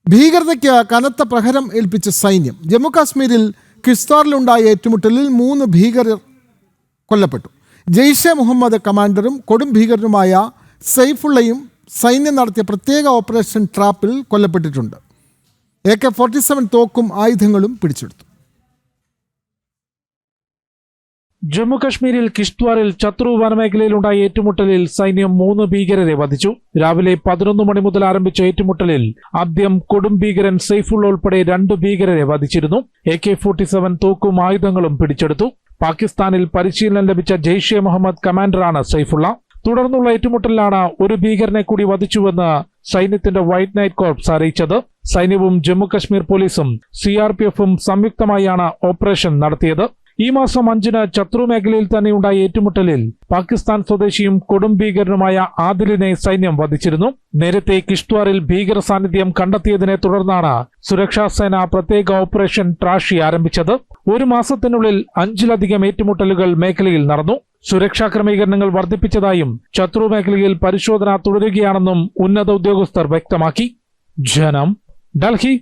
ഭീകരതയ്ക്ക് കനത്ത പ്രഹരം ഏൽപ്പിച്ച സൈന്യം. ജമ്മുകാശ്മീരിൽ കിസ്ത്വാറിലുണ്ടായ ഏറ്റുമുട്ടലിൽ 3 ഭീകരർ കൊല്ലപ്പെട്ടു. ജെയ്ഷെ മുഹമ്മദ് കമാൻഡറും കൊടും ഭീകരനുമായ സൈഫുള്ളയും സൈന്യം നടത്തിയ പ്രത്യേക ഓപ്പറേഷൻ ട്രാപ്പിൽ കൊല്ലപ്പെട്ടിട്ടുണ്ട്. AK-47 തോക്കും ആയുധങ്ങളും പിടിച്ചെടുത്തു. ജമ്മുകശ്മീരിൽ കിഷ്ത്വാറിൽ ചത്രു വനമേഖലയിലുണ്ടായ ഏറ്റുമുട്ടലിൽ സൈന്യം 3 ഭീകരരെ വധിച്ചു. രാവിലെ 11 മണി മുതൽ ആരംഭിച്ച ഏറ്റുമുട്ടലിൽ ആദ്യം കൊടും ഭീകരൻ സൈഫുള്ള ഉൾപ്പെടെ 2 ഭീകരരെ വധിച്ചിരുന്നു. AK-47 തോക്കും ആയുധങ്ങളും പിടിച്ചെടുത്തു. പാകിസ്ഥാനിൽ പരിശീലനം ലഭിച്ച ജെയ്ഷെ മുഹമ്മദ് കമാൻഡറാണ് സൈഫുള്ള. തുടർന്നുള്ള ഏറ്റുമുട്ടലിലാണ് ഒരു ഭീകരനെ കൂടി വധിച്ചുവെന്ന് സൈന്യത്തിന്റെ വൈറ്റ് നൈറ്റ് കോർപ്സ് അറിയിച്ചത്. സൈന്യവും ജമ്മുകശ്മീർ പോലീസും CRPFും സംയുക്തമായാണ് ഓപ്പറേഷൻ നടത്തിയത്. ഈ മാസം 5-ന് ചത്രു മേഖലയിൽ തന്നെയുണ്ടായ ഏറ്റുമുട്ടലിൽ പാകിസ്ഥാൻ സ്വദേശിയും കൊടും ഭീകരനുമായ ആദിലിനെ സൈന്യം വധിച്ചിരുന്നു. നേരത്തെ കിഷ്ത്വാറിൽ ഭീകര സാന്നിധ്യം കണ്ടെത്തിയതിനെ തുടർന്നാണ് സുരക്ഷാ സേന പ്രത്യേക ഓപ്പറേഷൻ ട്രാഷി ആരംഭിച്ചത്. 1 മാസത്തിനുള്ളിൽ 5-ലധികം ഏറ്റുമുട്ടലുകൾ മേഖലയിൽ നടന്നു. സുരക്ഷാ ക്രമീകരണങ്ങൾ വർദ്ധിപ്പിച്ചതായും ചത്രു മേഖലയിൽ പരിശോധന തുടരുകയാണെന്നും ഉന്നത ഉദ്യോഗസ്ഥർ വ്യക്തമാക്കി. ജനം, ഡൽഹി.